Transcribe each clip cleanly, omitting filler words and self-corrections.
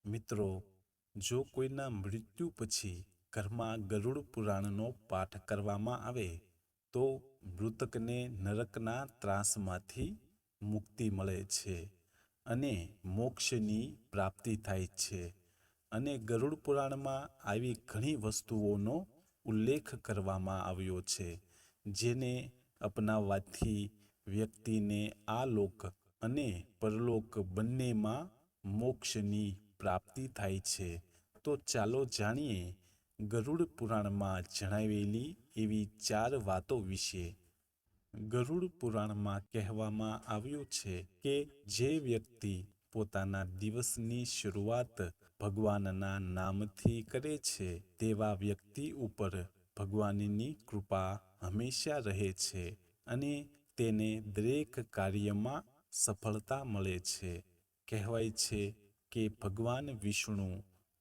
મિત્રો, જો કોઈના મૃત્યુ પછી ઘરમાં ગરુડ પુરાણનો પાઠ કરવામાં આવે તો મૃતકને નરકના ત્રાસમાંથી મુક્તિ મળે છે અને મોક્ષની પ્રાપ્તિ થાય છે. અને ગરુડ પુરાણમાં આવી ઘણી વસ્તુઓનો ઉલ્લેખ કરવામાં આવ્યો છે, જેને અપનાવવાથી વ્યક્તિને આ લોક અને પરલોક બંનેમાં મોક્ષની પ્રાપ્તિ થાય છે. તો ચાલો જાણીએ ગરુડ પુરાણમાં જણાવેલી એવી 4 વાતો વિશે. ગરુડ પુરાણમાં કહેવામાં આવ્યું છે કે જે વ્યક્તિ પોતાના દિવસની શરૂઆત ભગવાનના નામથી કરે છે તેવા વ્યક્તિ ઉપર ભગવાનની કૃપા હંમેશા રહે છે અને તેને દરેક કાર્યમાં સફળતા મળે છે. કહેવાય છે કે ભગવાન વિષ્ણુ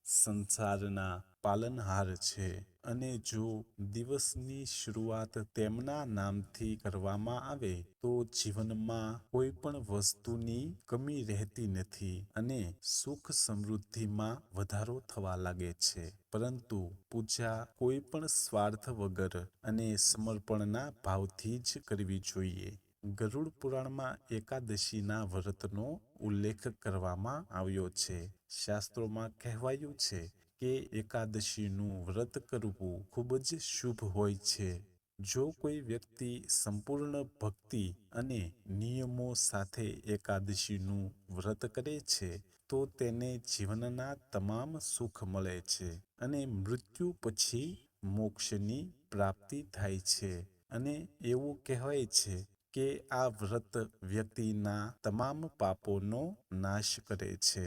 સંસારના પાલનહાર છે અને જો દિવસની શરૂઆત તેમના નામથી કરવામાં આવે તો જીવનમાં કોઈ પણ વસ્તુની કમી રહેતી નથી અને સુખ સમૃદ્ધિમાં વધારો થવા લાગે છે. પરંતુ પૂજા કોઈ પણ સ્વાર્થ વગર અને સમર્પણના ભાવથી જ કરવી જોઈએ. ગરુડ પુરાણમાં એકાદશીના વ્રતનો ઉલ્લેખ કરવામાં આવ્યો છે. શાસ્ત્રોમાં કહેવાયું છે કે એકાદશીનું વ્રત કરવું ખૂબ જ શુભ હોય છે. જો કોઈ વ્યક્તિ સંપૂર્ણ ભક્તિ અને નિયમો સાથે એકાદશીનું વ્રત કરે છે તો તેને જીવનના તમામ સુખ મળે છે અને મૃત્યુ પછી મોક્ષની પ્રાપ્તિ થાય છે. અને એવું કહેવાય છે કે આ વ્રત વ્યક્તિના તમામ પાપોનો નાશ કરે છે.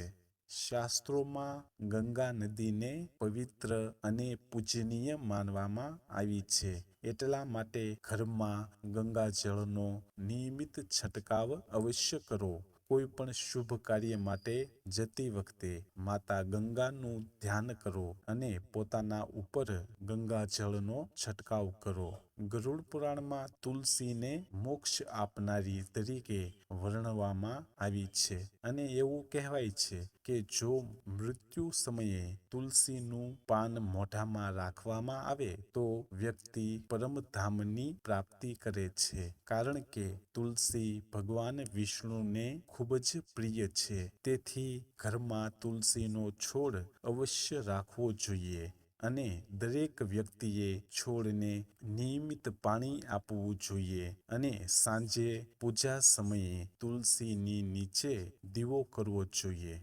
શાસ્ત્રોમાં ગંગા નદીને પવિત્ર અને પૂજનીય માનવામાં આવી છે. એટલા માટે ઘરમાં ગંગાજળનો નિયમિત છંટકાવ અવશ્ય કરો. કોઈ પણ શુભ કાર્ય માટે જતી વખતે માતા ગંગાનું ધ્યાન કરો અને પોતાના ઉપર ગંગાજળનો છંટકાવ કરો. ગરુડ પુરાણમાં તુલસીને મોક્ષ આપનારી તરીકે વર્ણવવામાં આવી છે અને એવું કહેવાય છે કે જો મૃત્યુ સમયે તુલસીનું પાન મોઢામાં રાખવામાં આવે તો વ્યક્તિ પરમધામની પ્રાપ્તિ કરે છે. કારણ કે તુલસી ભગવાન વિષ્ણુને ખૂબ જ પ્રિય છે. તેથી ઘરમાં તુલસીનો છોડ અવશ્ય રાખવો જોઈએ અને દરેક વ્યક્તિએ છોડને નિયમિત પાણી આપવું જોઈએ અને સાંજે પૂજા સમયે તુલસીની નીચે દીવો કરવો જોઈએ.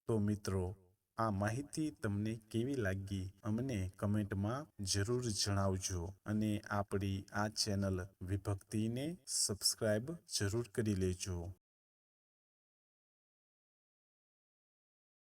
તો મિત્રો, આ માહિતી તમને કેવી લાગી અમને કમેન્ટમાં જરૂર જણાવજો અને આપણી આ ચેનલ વિભક્તિને સબસ્ક્રાઈબ જરૂર કરી લેજો.